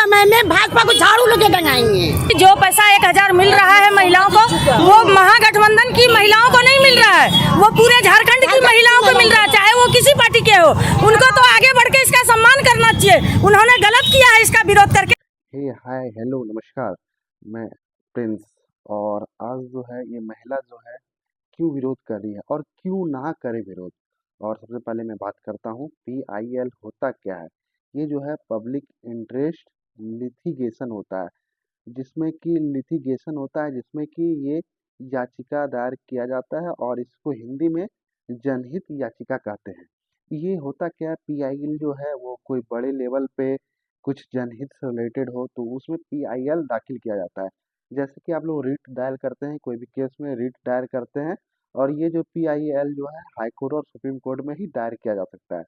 समय में भाजपा को झाड़ू लेके टंगाएंगे। जो पैसा 1000 मिल रहा है महिलाओं को, वो महागठबंधन की महिलाओं को नहीं मिल रहा है, वो पूरे झारखंड की महिलाओं को मिल रहा है, चाहे वो किसी पार्टी के हो। उनको तो आगे बढ़ के इसका सम्मान करना चाहिए। उन्होंने गलत किया है इसका विरोध करके। हाय हेलो नमस्कार, मैं प्रिंस। और आज जो है ये महिला जो है क्यों विरोध कर रही है और क्यों ना करे विरोध। और सबसे पहले मैं बात करता हूँ PIL होता क्या है। ये जो है पब्लिक इंटरेस्ट लिटिगेशन होता है, जिसमें कि ये याचिका दायर किया जाता है और इसको हिंदी में जनहित याचिका कहते हैं। ये होता क्या है, PIL जो है वो कोई बड़े लेवल पे कुछ जनहित से रिलेटेड हो तो उसमें PIL दाखिल किया जाता है। जैसे कि आप लोग रिट दायर करते हैं, कोई भी केस में रिट दायर करते हैं, और ये जो PIL जो है हाई कोर्ट और सुप्रीम कोर्ट में ही दायर किया जा सकता है।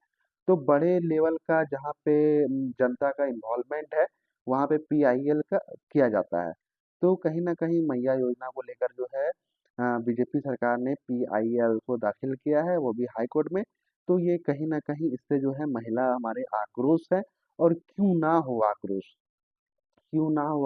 तो बड़े लेवल का जहाँ पे जनता का इन्वॉल्वमेंट है वहाँ पे PIL का किया जाता है। तो कहीं ना कहीं मैया योजना को लेकर जो है बीजेपी सरकार ने PIL को दाखिल किया है, वो भी हाई कोर्ट में। तो ये कहीं ना कहीं इससे जो है महिला हमारे आक्रोश है। और क्यों ना हो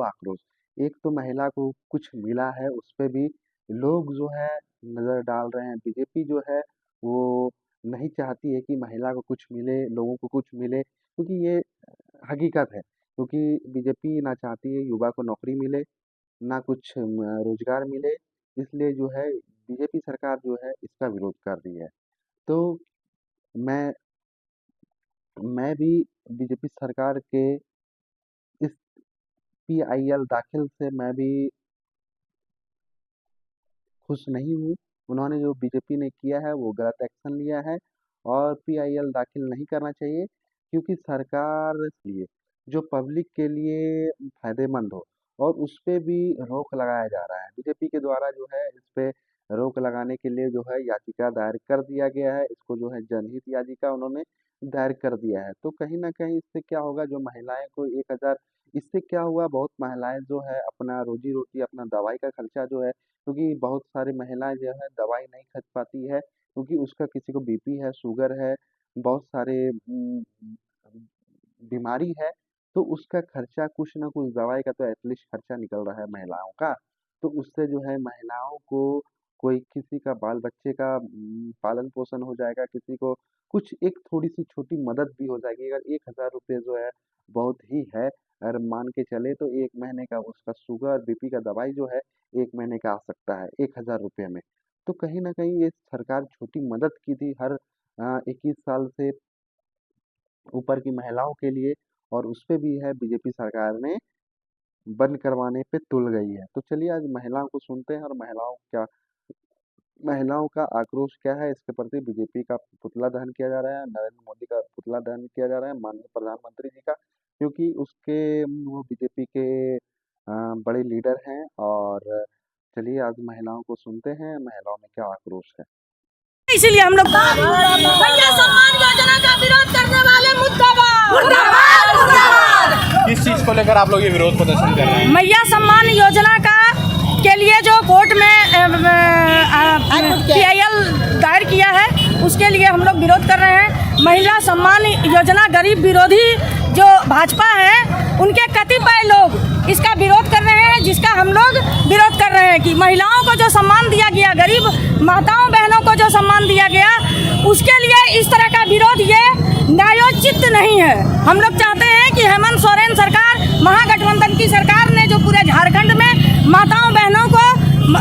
आक्रोश। एक तो महिला को कुछ मिला है, उस पे भी लोग जो है नज़र डाल रहे हैं। बीजेपी जो है वो नहीं चाहती है कि महिला को कुछ मिले, लोगों को कुछ मिले, क्योंकि ये हकीकत है। क्योंकि बीजेपी ना चाहती है युवा को नौकरी मिले, ना कुछ रोजगार मिले, इसलिए जो है बीजेपी सरकार जो है इसका विरोध कर रही है। तो मैं मैं भी बीजेपी सरकार के इस PIL दाखिल से मैं भी खुश नहीं हूँ। उन्होंने जो बीजेपी ने किया है वो गलत एक्शन लिया है और PIL दाखिल नहीं करना चाहिए, क्योंकि सरकार लिए जो पब्लिक के लिए फायदेमंद हो और उस पे भी रोक लगाया जा रहा है। बीजेपी के द्वारा जो है इस पे रोक लगाने के लिए जो है याचिका दायर कर दिया गया है। इसको जो है जनहित याचिका उन्होंने दायर कर दिया है। तो कहीं ना कहीं इससे क्या होगा, जो महिलाएं को 1000, इससे क्या हुआ, बहुत महिलाएं जो है अपना रोजी रोटी, अपना दवाई का खर्चा जो है, क्योंकि बहुत सारी महिलाएं जो है दवाई नहीं खरीद पाती है, क्योंकि उसका किसी को BP है, शुगर है, बहुत सारे बीमारी है, तो उसका खर्चा कुछ ना कुछ दवाई का तो एटलीस्ट खर्चा निकल रहा है महिलाओं का। तो उससे जो है महिलाओं को कोई किसी का बाल बच्चे का पालन पोषण हो जाएगा, किसी को कुछ एक थोड़ी सी छोटी मदद भी हो जाएगी। अगर 1000 रुपये जो है बहुत ही है, अगर मान के चले तो 1 महीने का उसका शुगर BP का दवाई जो है 1 महीने का आ सकता है 1000 रुपये में। तो कहीं ना कहीं ये सरकार छोटी मदद की थी हर 21 साल से ऊपर की महिलाओं के लिए, और उस पे भी है बीजेपी सरकार ने बंद करवाने पे तुल गई है। तो चलिए आज महिलाओं को सुनते हैं और महिलाओं का आक्रोश क्या है। इसके प्रति बीजेपी का पुतला दहन किया जा रहा है, नरेंद्र मोदी का पुतला दहन किया जा रहा है, माननीय प्रधानमंत्री जी का, क्योंकि उसके वो बीजेपी के बड़े लीडर हैं। और चलिए आज महिलाओं को सुनते हैं, महिलाओं में क्या आक्रोश है। इसीलिए हम लोग कन्या सम्मान योजना का विरोध करने वाले किस चीज को लेकर आप लोग ये विरोध प्रदर्शन कर रहे हैं? मैया सम्मान योजना का के लिए जो कोर्ट में PIL दायर किया है, उसके लिए हम लोग विरोध कर रहे हैं। महिला सम्मान योजना गरीब विरोधी जो भाजपा है, उनके कतिपय लोग इसका विरोध कर रहे हैं, जिसका हम लोग विरोध कर रहे हैं कि महिलाओं को जो सम्मान दिया गया, गरीब माताओं बहनों को जो सम्मान दिया गया, उसके लिए इस तरह का विरोध ये न्यायोचित नहीं है। हम लोग चाहते हैं कि हेमंत सोरेन सरकार, महागठबंधन की सरकार ने जो पूरे झारखंड में माताओं बहनों को,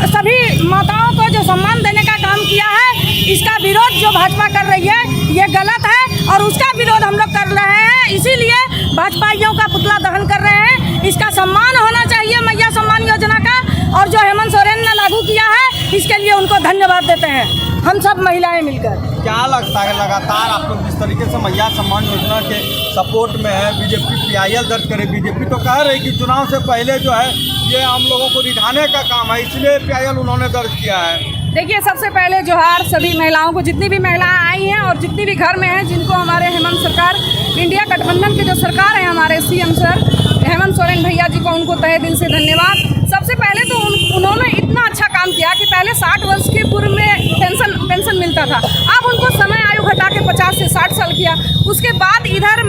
सभी माताओं को जो सम्मान देने का काम किया है, इसका विरोध जो भाजपा कर रही है ये गलत है और उसका विरोध हम लोग कर रहे हैं। इसीलिए भाजपाइयों का पुतला दहन कर रहे हैं। इसका सम्मान होना चाहिए मैया सम्मान योजना का, और जो हेमंत सोरेन ने लागू किया है इसके लिए उनको धन्यवाद देते हैं हम सब महिलाएं मिलकर। क्या लगता है लगातार आप लोग जिस तरीके से मैया सम्मान योजना के सपोर्ट में है, बीजेपी PIL दर्ज करे, बीजेपी तो कह रही कि चुनाव से पहले जो है ये हम लोगों को रिझाने का काम है, इसलिए PIL उन्होंने दर्ज किया है। देखिए, सबसे पहले जोहार सभी महिलाओं को, जितनी भी महिलाएं आई हैं और जितनी भी घर में हैं, जिनको हमारे हेमंत सरकार, इंडिया गठबंधन की जो सरकार है, हमारे CM सर हेमंत सोरेन भैया जी को उनको तहे दिल से धन्यवाद। सबसे पहले तो उन्होंने इतना अच्छा काम किया कि पहले 60 वर्ष की पूर्व में पेंशन मिलता था, अब उनको समय आयु घटा के 50 से 60 साल किया। उसके बाद इधर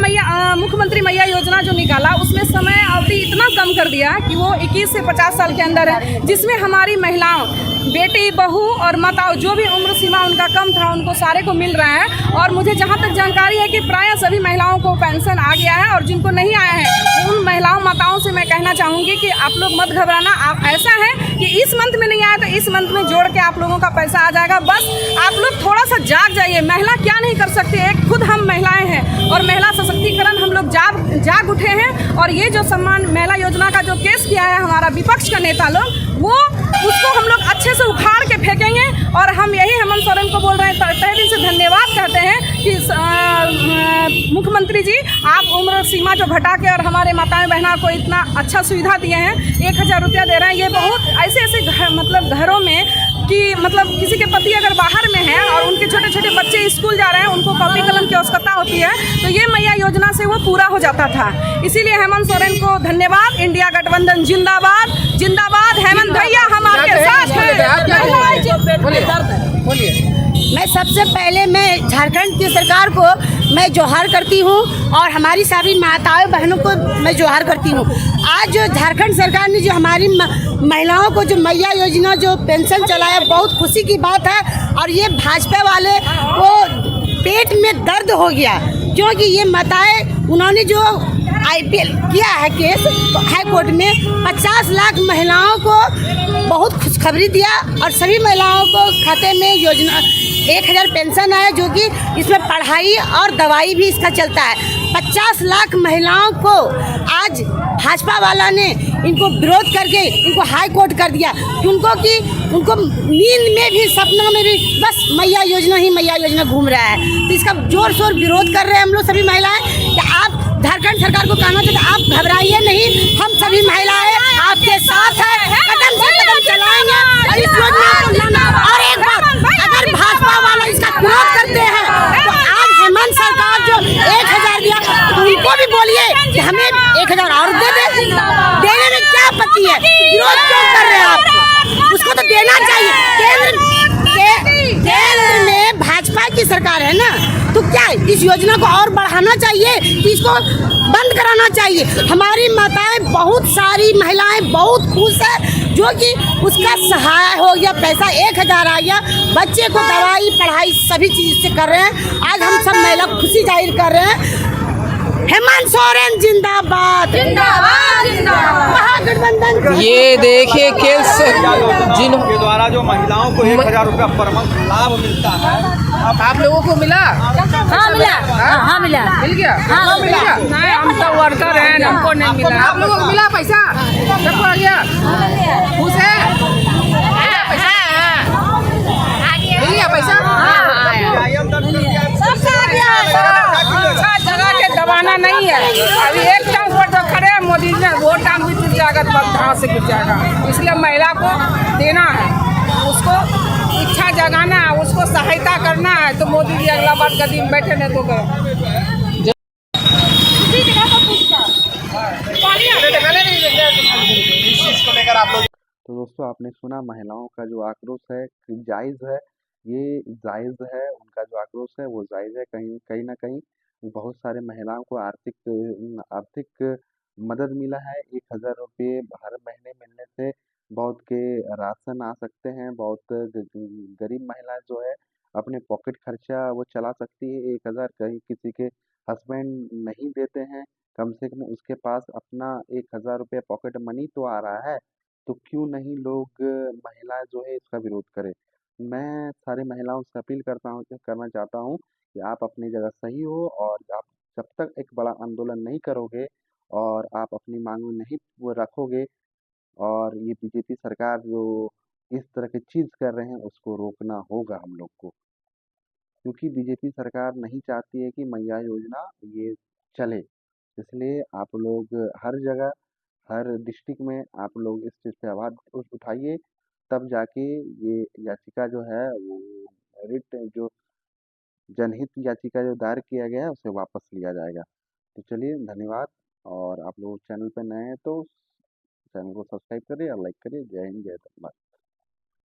मुख्यमंत्री मैया योजना जो निकाला, उसमें समय कर दिया कि वो 21 से 50 साल के अंदर है, जिसमें हमारी महिलाओं, बेटी, बहू और माताओं जो भी उम्र सीमा उनका कम था उनको सारे को मिल रहा है। और मुझे जहाँ तक जानकारी है कि प्रायः सभी महिलाओं को पेंशन आ गया है, और जिनको नहीं आया है उन महिलाओं माताओं से मैं कहना चाहूँगी कि आप लोग मत घबराना। आप ऐसा है कि इस मंथ में नहीं आया तो इस मंथ में जोड़ के आप लोगों का पैसा आ जाएगा। बस आप लोग थोड़ा सा जाग जाइए। महिला क्या नहीं कर सकती, एक खुद हम महिलाएं हैं और महिला सशक्तिकरण हम लोग जाग उठे हैं। और ये जो सम्मान महिला योजना का जो केस किया है हमारा विपक्ष का नेता लोग, वो उसको हम लोग अच्छे से उखाड़ के फेंकेंगे। और हम यही हेमंत सोरेन को बोल रहे हैं, तहे दिल से धन्यवाद कहते हैं कि मुख्यमंत्री जी आप उम्र सीमा जो घटा के और हमारे माताएं बहना को इतना अच्छा सुविधा दिए हैं, 1000 रुपया दे रहे हैं। ये बहुत ऐसे मतलब घरों में कि मतलब किसी के पति अगर बाहर में है और उनके छोटे छोटे बच्चे स्कूल जा रहे हैं, उनको कॉपी कलम की आवश्यकता होती है, तो ये मैया योजना से वो पूरा हो जाता था। इसीलिए हेमंत सोरेन को धन्यवाद। इंडिया गठबंधन जिंदाबाद, जिंदाबाद। हेमंत भैया हम आपके साथ हैं। मैं सबसे पहले मैं झारखंड की सरकार को मैं जोहार करती हूँ और हमारी सभी माताओं बहनों को मैं जोहार करती हूँ। आज जो झारखंड सरकार ने जो हमारी महिलाओं को जो मैया योजना जो पेंशन चलाया, बहुत खुशी की बात है। और ये भाजपा वाले को पेट में दर्द हो गया, क्योंकि ये माताएं उन्होंने जो IPL किया है केस हाई कोर्ट में, 50 लाख महिलाओं को बहुत खुशखबरी दिया और सभी महिलाओं को खाते में योजना 1000 पेंशन आया, जो कि इसमें पढ़ाई और दवाई भी इसका चलता है। 50 लाख महिलाओं को आज भाजपा वाला ने इनको विरोध करके इनको हाई कोर्ट कर दिया कि उनको नींद में भी सपनों में भी बस मैया योजना घूम रहा है। तो इसका जोर शोर विरोध कर रहे हैं हम लोग सभी महिलाएं कि आप झारखंड सरकार को कहना चाहते आप घबराइए नहीं, हम सभी महिलाएं आपके साथ हैं, कदम से कदम चलाएंगे और इस योजना को लाना। और एक बात, अगर भाजपा वाला इसका विरोध करते हैं तो आज हेमंत सरकार जो 1000 दिया तो उनको भी बोलिए कि हमें 1000 और दे दे। देने में क्या आपत्ति है, विरोध क्यों कर रहे हैं आप? उसको तो देना चाहिए। केंद्र में भाजपा की सरकार है ना, तो क्या इस योजना को और बढ़ाना चाहिए कि इसको बंद कराना चाहिए? हमारी माताएं, बहुत सारी महिलाएं बहुत खुश है, जो कि उसका सहाय हो गया, पैसा 1000 आ गया, बच्चे को दवाई पढ़ाई सभी चीज से कर रहे हैं। आज हम सब महिला खुशी जाहिर कर रहे हैं। हेमंत सोरेन जिंदाबाद, जिंदाबाद, जिंदाबाद। महागठबंधन ये देखिए केस जिन के द्वारा जो महिलाओं को 1000 रुपया पर मंथ लाभ मिलता है, आप लोगों को मिला? हाँ मिला, हाँ मिला, मिल गया? हाँ मिला। नहीं, हम तो वर्कर हैं, हमको नहीं मिला। आप लोगों को मिला पैसा? सबको आ गया? खुश है? मिल गया पैसा? जगह के दबाना नहीं है। अभी एक टांग पर तो खड़े हैं मोदी जी, वो टांग भी टूट जाएगा तो कहाँ से गिर जाएगा। इसलिए महिला को देना है, उसको इच्छा जगाना है, उसको सहायता करना है। तो मोदी जी अगला बार कभी बैठे नहीं तो गए तो दोस्तों आपने सुना महिलाओं का जो आक्रोश है जायज़ है, ये जायज़ है, उनका जो आक्रोश है वो जायज़ है। कहीं ना कहीं बहुत सारे महिलाओं को आर्थिक मदद मिला है। 1000 रुपये हर महीने मिलने से बहुत के राशन आ सकते हैं, बहुत गरीब महिला जो है अपने पॉकेट खर्चा वो चला सकती है। 1000 कहीं किसी के हस्बैंड नहीं देते हैं, कम से कम उसके पास अपना 1000 रुपये पॉकेट मनी तो आ रहा है, तो क्यों नहीं लोग महिला जो है इसका विरोध करें। मैं सारी महिलाओं से अपील करना चाहता हूँ कि आप अपनी जगह सही हो, और आप जब तक एक बड़ा आंदोलन नहीं करोगे और आप अपनी मांगों नहीं वो रखोगे, और ये बीजेपी सरकार जो इस तरह की चीज़ कर रहे हैं उसको रोकना होगा हम लोग को, क्योंकि बीजेपी सरकार नहीं चाहती है कि मैया योजना ये चले। इसलिए आप लोग हर जगह हर डिस्ट्रिक्ट में आप लोग इस चीज़ पे आवाज़ उठाइए, तब जाके ये याचिका जो है वो रिट जो जनहित याचिका जो दायर किया गया है उसे वापस लिया जाएगा। तो चलिए धन्यवाद, और आप लोग चैनल पे नए हैं तो चैनल को सब्सक्राइब करिए और लाइक करिए। जय हिंद, जय भारत।